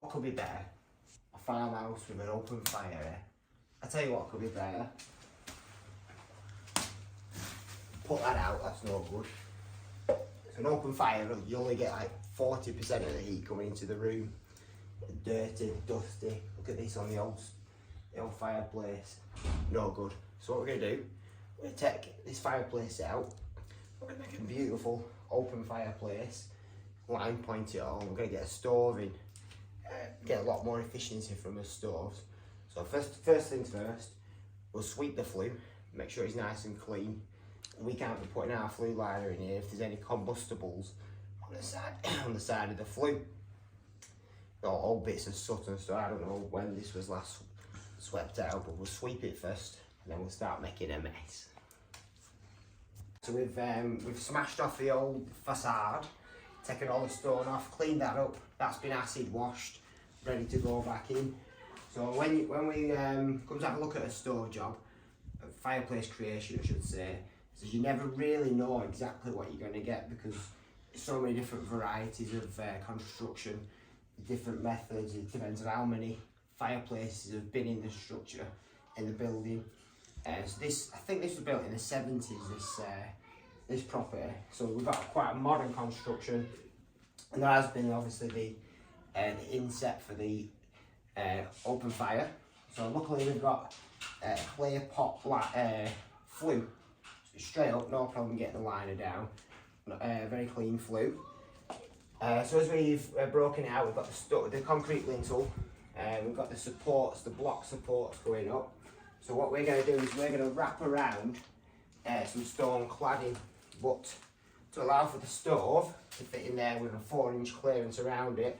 What could be better? A farmhouse with an open fire, eh? I tell you what could be better. Put that out, that's no good. It's an open fire, you only get like 40% of the heat coming into the room. Dirty, dusty. Look at this on the old fireplace. No good. So what we're going to do, we're going to take this fireplace out. We're going to make a beautiful open fireplace. Line point it all. We're going to get a stove in. Get a lot more efficiency from the stoves. So first things first, we'll sweep the flue. Make sure it's nice and clean. We can't be putting our flue liner in here if there's any combustibles on the side of the flue. All bits of soot and stuff. I don't know when this was last swept out, but we'll sweep it first and then we'll start making a mess. So we've smashed off the old facade, taken all the stone off, cleaned that up. That's been acid washed, ready to go back in. So when we come to have a look at a stove job, a fireplace creation I should say, so you never really know exactly what you're going to get because there's so many different varieties of construction, different methods. It depends on how many fireplaces have been in the structure, in the building. So I think this was built in the 70s, this property. So we've got quite a modern construction, and there has been obviously the inset for the open fire. So luckily we've got clear pot flue, straight up, no problem getting the liner down. Very clean flue. So as we've broken it out, we've got the concrete lintel, we've got the supports, the block supports going up. So what we're going to do is we're going to wrap around some stone cladding, but to allow for the stove to fit in there with a 4-inch clearance around it,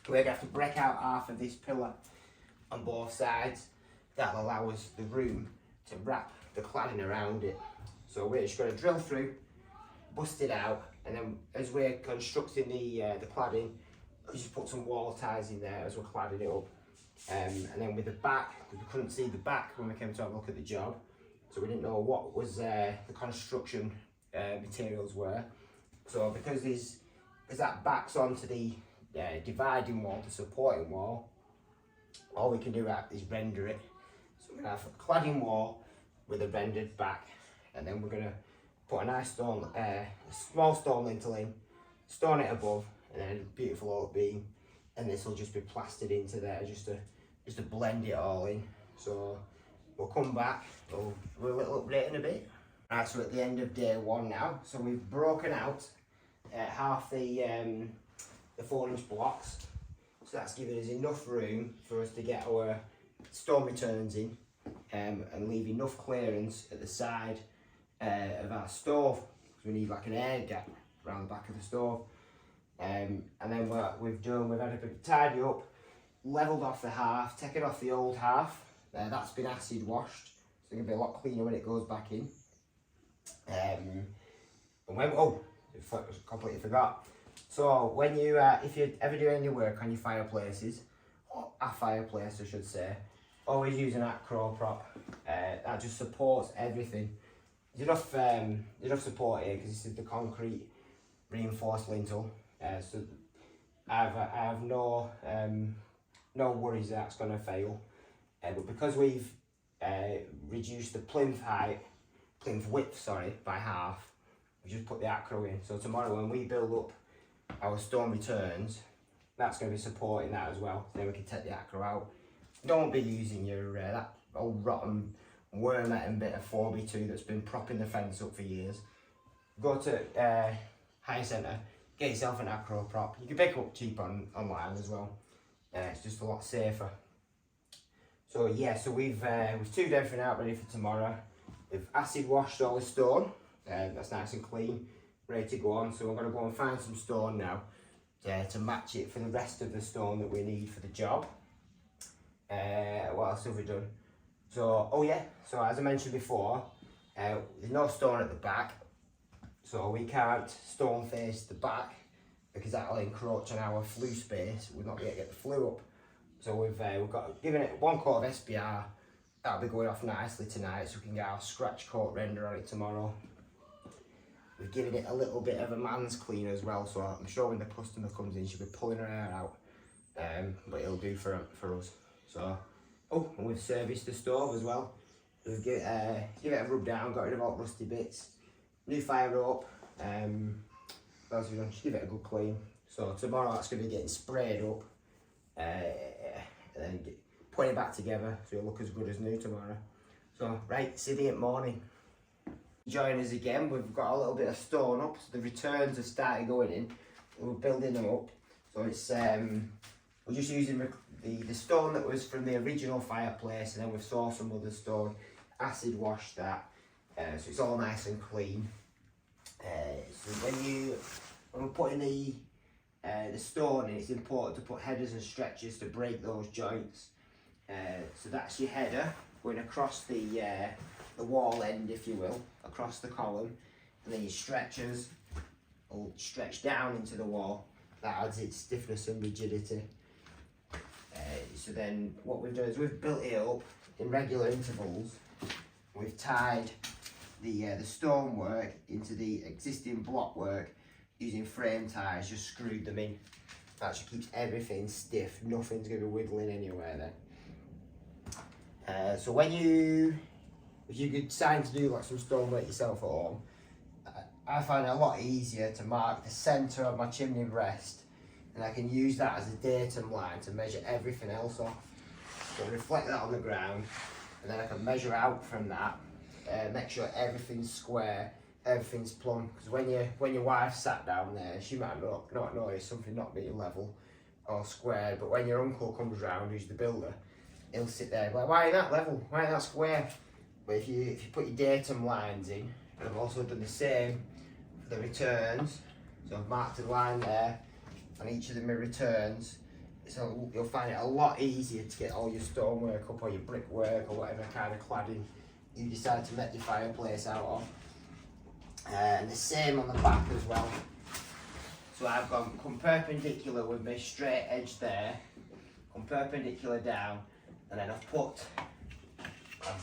we're going to have to break out half of this pillar on both sides. That'll allow us the room to wrap the cladding around it. So we're just going to drill through, bust it out, and then as we're constructing the cladding, we just put some wall ties in there as we're cladding it up. And then with the back, because we couldn't see the back when we came to have a look at the job, so we didn't know what was the construction materials were. So because that backs onto the dividing wall, the supporting wall, all we can do is render it. So we're going to have a cladding wall with a rendered back, and then we're going to put a nice stone, a small stone lintel in, stone it above, and then a beautiful oak beam, and this will just be plastered into there just to blend it all in. So we'll come back, we'll do a little update in a bit. Right, so at the end of day one now, so we've broken out half the 4-inch blocks, so that's giving us enough room for us to get our stone returns in and leave enough clearance at the side of our stove, because we need like an air gap around the back of the stove. And then what we've done, we've had a bit tidy up, levelled off the half, taken off the old half. That's been acid washed, so it's going to be a lot cleaner when it goes back in. And completely forgot. So when you, if you ever do any work on your fireplaces, or a fireplace I should say, always use an acro prop. That just supports everything. There's enough support here because this is the concrete reinforced lintel. So I have no worries that's going to fail. But because we've reduced the plinth width by half, we just put the acro in. So tomorrow when we build up our stone returns, that's going to be supporting that as well. So then we can take the acro out. Don't be using your that old rotten worm-eaten bit of 4x2 that's been propping the fence up for years. Go to Hire Centre, get yourself an acro prop. You can pick up cheap online as well. It's just a lot safer. So yeah, so we've tubed everything out ready for tomorrow. We've acid washed all the stone. That's nice and clean, ready to go on. So we're going to go and find some stone now to match it for the rest of the stone that we need for the job. What else have we done? So, oh yeah, so as I mentioned before, there's no stone at the back, so we can't stone face the back because that'll encroach on our flue space. We're not going to get the flue up. So we've got given it one coat of SBR. That'll be going off nicely tonight, so we can get our scratch coat render on it tomorrow. We've given it a little bit of a man's clean as well, so I'm sure when the customer comes in, she'll be pulling her hair out but it'll do for us. So, oh, and we've serviced the stove as well. We've give it a rub down, got rid of all the rusty bits, new fire rope. What else have we done? Just give it a good clean. So tomorrow that's going to be getting sprayed up, and then putting it back together so it'll look as good as new tomorrow. So right, Sydney at morning. Join us again. We've got a little bit of stone up, so the returns have started going in. We're building them up. So it's we're just using the stone that was from the original fireplace, and then we've sourced some other stone, acid washed that, so it's all nice and clean. So when we're putting the stone in, it's important to put headers and stretchers to break those joints. So that's your header going across the wall end, if you will, across the column, and then your stretchers will stretch down into the wall. That adds its stiffness and rigidity. So then what we've done is we've built it up in regular intervals. We've tied the stonework into the existing block work using frame ties, just screwed them in. That just keeps everything stiff, nothing's going to be wiggling anywhere then. So if you could decide to do like some stonework yourself at home, I find it a lot easier to mark the centre of my chimney breast, and I can use that as a datum line to measure everything else off. So reflect that on the ground, and then I can measure out from that, make sure everything's square, everything's plumb. Because when your wife sat down there, she might not notice something not being level or square, but when your uncle comes round, who's the builder, he'll sit there like, why ain't that level? Why ain't that square? But if you put your datum lines in, and I've also done the same for the returns, so I've marked a line there on each of my returns, so you'll find it a lot easier to get all your stonework up, or your brickwork, or whatever kind of cladding you decide to make your fireplace out of. And the same on the back as well. So I've come perpendicular with my straight edge there, come perpendicular down, and then I've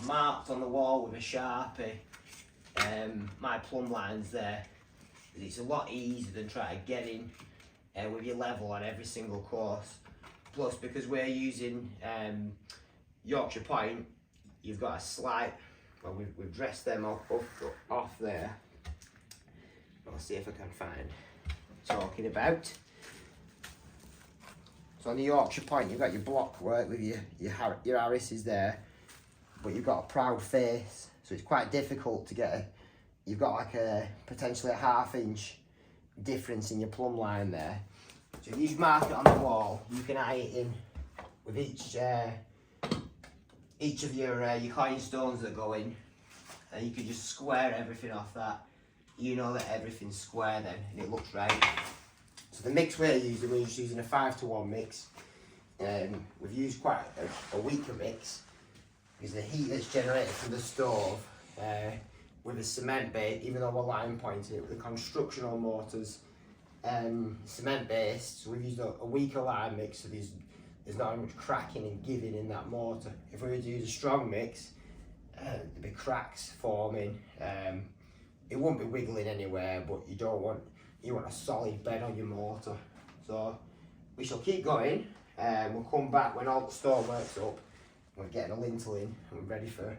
marked on the wall with a Sharpie my plumb lines there. It's a lot easier than trying to get in with your level on every single course. Plus, because we're using Yorkshire Point, you've got a slight, well, we've dressed them off there. I'll see if I can find talking about. So on the Yorkshire Point, you've got your block work with your Harris's there, but you've got a proud face, so it's quite difficult to get you've got like potentially a ½ inch difference in your plumb line there. So if you mark it on the wall, you can eye it in with each of your coin stones that go in, and you can just square everything off that. You know that everything's square then, and it looks right. So the mix we're just using a 5-to-1 mix. We've used quite a weaker mix, because the heat that's generated from the stove with the cement base, even though we're line pointing it with the constructional mortars, cement based, so we've used a weaker lime mix, so there's not much cracking and giving in that mortar. If we were to use a strong mix, there'd be cracks forming. It won't be wiggling anywhere, but you want a solid bed on your mortar. So we shall keep going. We'll come back when all the stonework's up. We're getting a lintel in, and we're ready for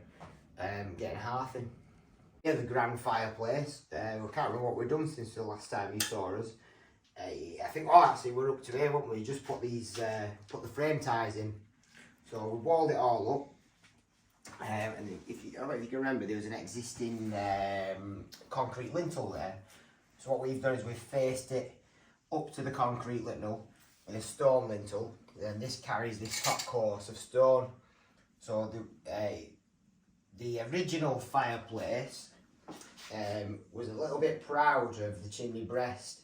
getting hearth in. Yeah, the grand fireplace. We can't remember what we've done since the last time you saw us. I think, actually we're up to here, weren't we? Just put the frame ties in. So we walled it all up. And I don't know if you can remember, there was an existing concrete lintel there. So what we've done is we've faced it up to the concrete lintel with a stone lintel, and this carries this top course of stone. So the original fireplace was a little bit proud of the chimney breast.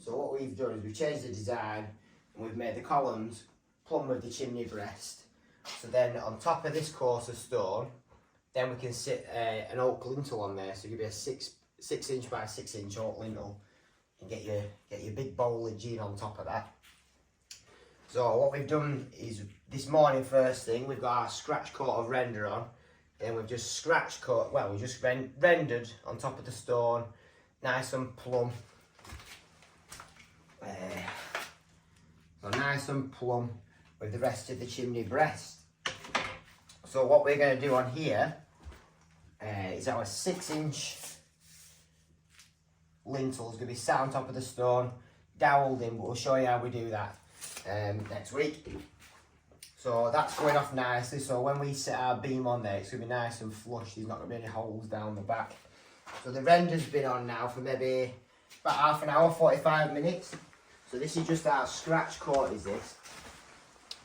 So what we've done is we've changed the design, and we've made the columns plumb with the chimney breast. So then on top of this course of stone, then we can sit an oak lintel on there. So give you a 6 inch by 6 inch oak lintel, and get your big bolage in on top of that. So what we've done is this morning, first thing, we've got our scratch coat of render on, and we've just scratch coat. Well, we just rendered on top of the stone, nice and plumb. So nice and plumb with the rest of the chimney breast. So what we're going to do on here is our 6-inch lintel is going to be sat on top of the stone, dowelled in, but we'll show you how we do that next week. So that's going off nicely, so when we set our beam on there, it's going to be nice and flush. There's not going to be any holes down the back. So the render's been on now for maybe about half an hour, 45 minutes. So this is just our scratch coat, is this.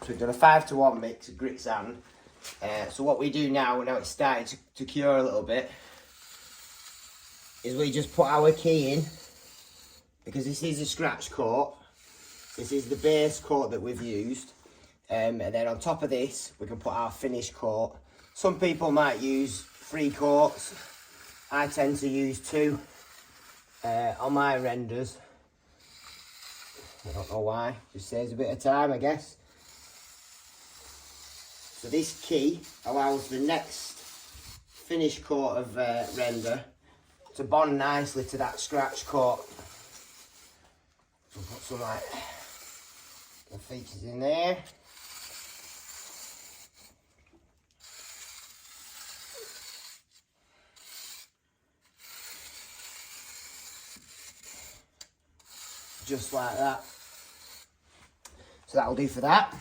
So we've done a 5-to-1 mix of grit sand. So what we do now it's starting to cure a little bit, is we just put our key in, because this is a scratch coat. This is the base coat that we've used. And then on top of this, we can put our finish coat. Some people might use 3 coats. I tend to use 2 on my renders. I don't know why, just saves a bit of time, I guess. So this key allows the next finish coat of render to bond nicely to that scratch coat. So put some like the features in there. Just like that. So that'll do for that.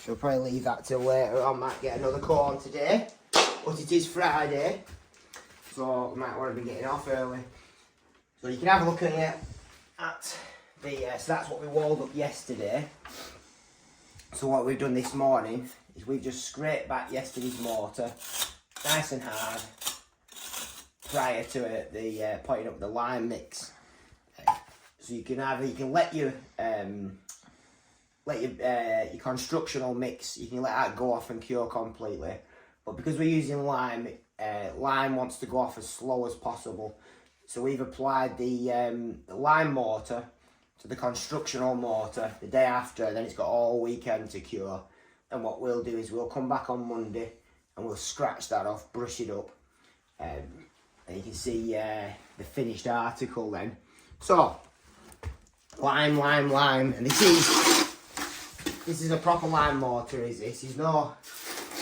We'll probably leave that till later on. Might get another coat on today, but it is Friday, so we might want to be getting off early. So you can have a look at the so that's what we walled up yesterday. So what we've done this morning is we've just scraped back yesterday's mortar nice and hard prior to the putting up the lime mix. So you can let your constructional mix, you can let that go off and cure completely. But because we're using lime, lime wants to go off as slow as possible. So we've applied the lime mortar to the constructional mortar the day after, and then it's got all weekend to cure. And what we'll do is we'll come back on Monday and we'll scratch that off, brush it up, and you can see the finished article then. So lime, and this is a proper lime mortar, is this? Is no,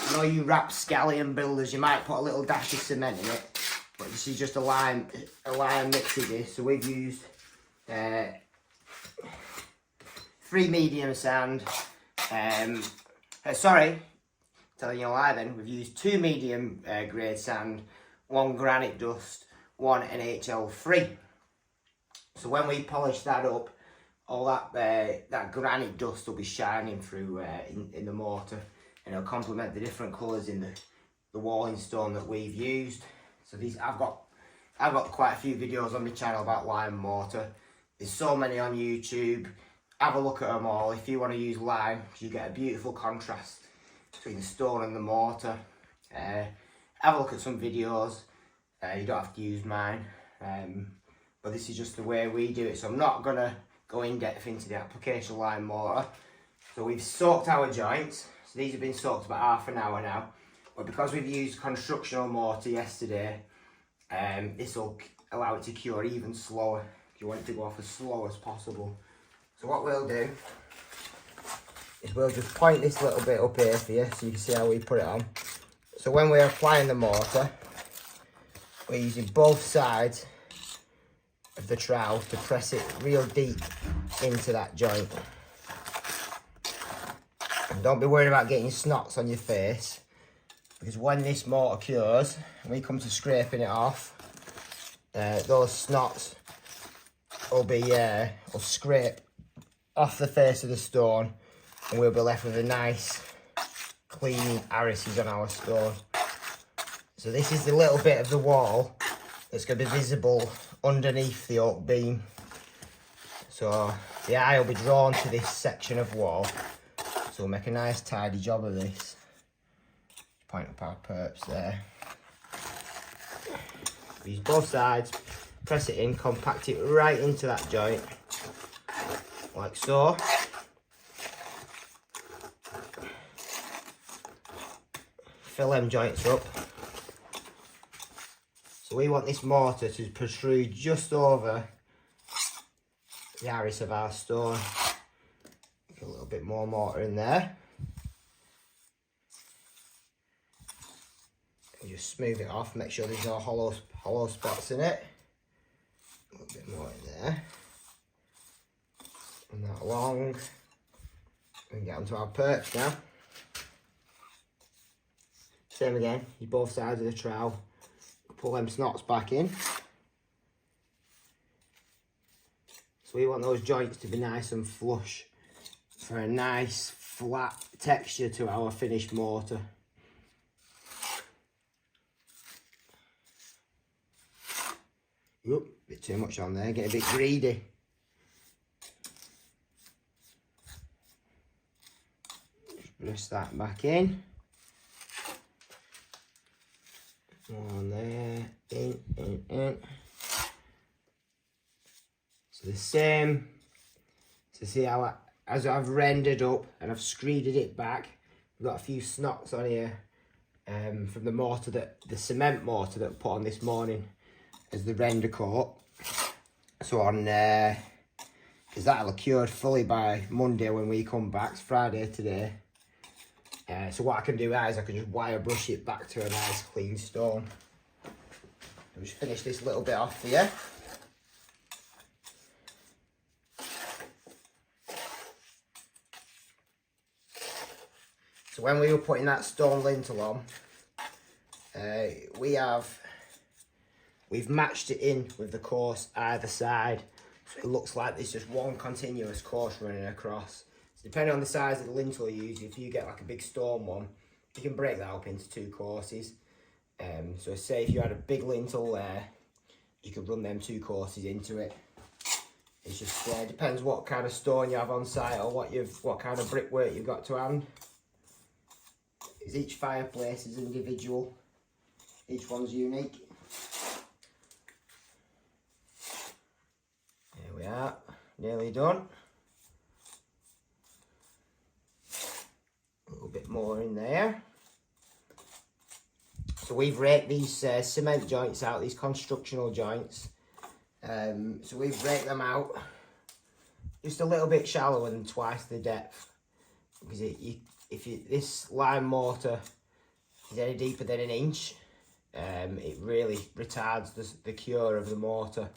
I know you rapscallion builders, you might put a little dash of cement in it, but this is just a lime mix of this. So we've used 3 medium sand, sorry, telling you a lie then, we've used 2 medium grade sand, 1 granite dust, 1 NHL3. So when we polish that up, all that granite dust will be shining through in the mortar, and it'll complement the different colours in the walling stone that we've used. So these I've got quite a few videos on my channel about lime mortar. There's so many on YouTube. Have a look at them all if you want to use lime, because you get a beautiful contrast between the stone and the mortar. Have a look at some videos. You don't have to use mine, but this is just the way we do it. So I'm not gonna go in depth into the application of lime mortar. So we've soaked our joints. So these have been soaked about half an hour now. But because we've used constructional mortar yesterday, this will allow it to cure even slower. If you want it to go off as slow as possible. So what we'll do is we'll just point this little bit up here for you so you can see how we put it on. So when we're applying the mortar, we're using both sides of the trowel to press it real deep into that joint. And don't be worried about getting snots on your face, because when this mortar cures and we come to scraping it off, those snots will scrape off the face of the stone, and we'll be left with a nice clean irises on our stone. So this is the little bit of the wall that's going to be visible underneath the oak beam. So the eye will be drawn to this section of wall. So we'll make a nice tidy job of this. Point up our perps there. Use both sides, press it in, compact it right into that joint, like so. Fill them joints up. So we want this mortar to protrude just over the iris of our stone. little bit more mortar in there. And just smooth it off, make sure there's no hollow spots in it. A little bit more in there. And that along. We can get onto our perch now. Same again, you both sides of the trowel. Pull them snots back in. So we want those joints to be nice and flush for a nice flat texture to our finished mortar. Oop, a bit too much on there, get a bit greedy. Just press that back in. On there, in. So the same, to see how as I've rendered up and I've screeded it back, we've got a few snots on here from the mortar, the cement mortar that we put on this morning as the render coat. So on, because that'll have cured fully by Monday when we come back. It's Friday today. So what I can do is I can just wire brush it back to a nice clean stone. I'll just finish this little bit off here. So when we were putting that stone lintel on, we've matched it in with the course either side, so it looks like there's just one continuous course running across. So depending on the size of the lintel you use, if you get like a big stone one, you can break that up into 2 courses. So say if you had a big lintel there, you could run them 2 courses into it. It's just depends what kind of stone you have on site or what kind of brickwork you've got to hand. Each fireplace is individual. Each one's unique. There we are, nearly done. A little bit more in there. So we've raked these cement joints out, these constructional joints. So we've raked them out just a little bit shallower than twice the depth, because this lime mortar is any deeper than an inch, it really retards the cure of the mortar,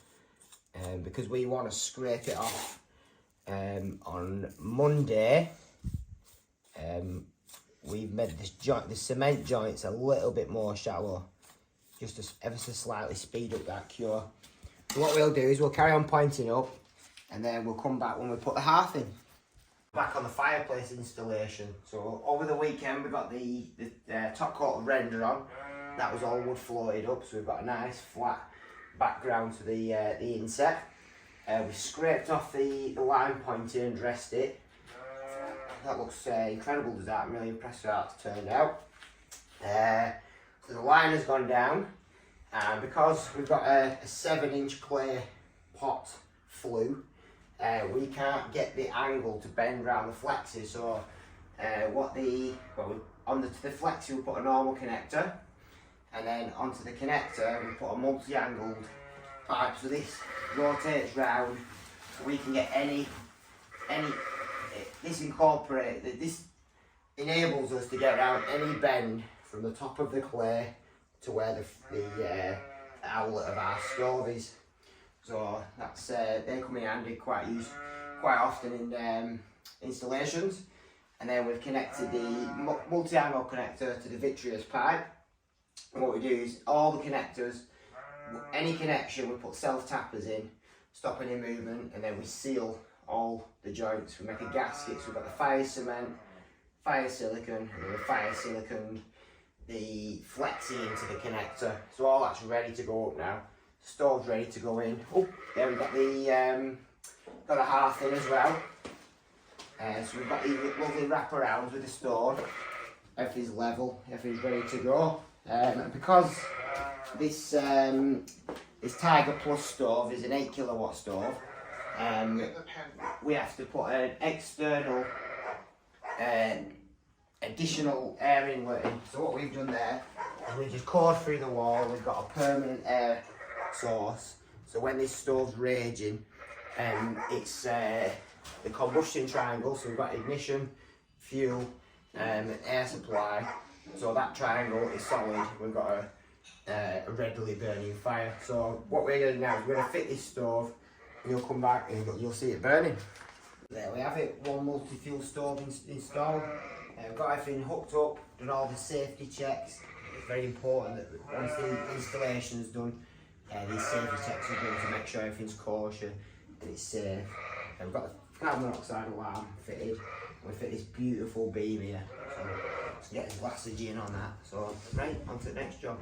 because we want to scrape it off on Monday. We've made the cement joints a little bit more shallow, just to ever so slightly speed up that cure. So what we'll do is we'll carry on pointing up, and then we'll come back when we put the hearth in. Back on the fireplace installation. So over the weekend we got the top coat of render on. That was all wood floated up, so we've got a nice flat background to the inset. We scraped off the line pointing and dressed it. That looks incredible, does that? I'm really impressed with how it's turned out. So the line has gone down, and because we've got a 7-inch clay pot flue, we can't get the angle to bend around the flexes. So onto the flexi we put a normal connector, and then onto the connector we put a multi-angled pipe. So this rotates round, so we can get this enables us to get around any bend from the top of the clay to where the outlet of our stove is. So that's they come in handy quite often in installations. And then we've connected the multi-angle connector to the vitreous pipe. And what we do is all the connectors, any connection, we put self-tappers in, stop any movement, and then we seal all the joints. We make a gasket, so we've got the fire cement, fire silicone, and then the fire silicone, the flexi into the connector. So all that's ready to go up now. Stove's ready to go in. Oh, there we've got the hearth in as well. So we've got these lovely wraparounds with the stone. Everything's level, everything's ready to go. And because this Tiger Plus stove is an 8 kilowatt stove, we have to put an external additional air inlet in. So what we've done there is we just cored through the wall. We've got a permanent air source. So when this stove's raging, it's the combustion triangle. So we've got ignition, fuel, air supply. So that triangle is solid. We've got a readily burning fire. So what we're going to do now is we're going to fit this stove. You'll come back and you'll see it burning. There we have it, one multi-fuel stove installed. We've got everything hooked up, done all the safety checks. It's very important that once the installation is done, these safety checks are done to make sure everything's kosher and it's safe. We've got the carbon monoxide alarm fitted. We fit this beautiful beam here. So let's get this glassage in on that. So right, on to the next job.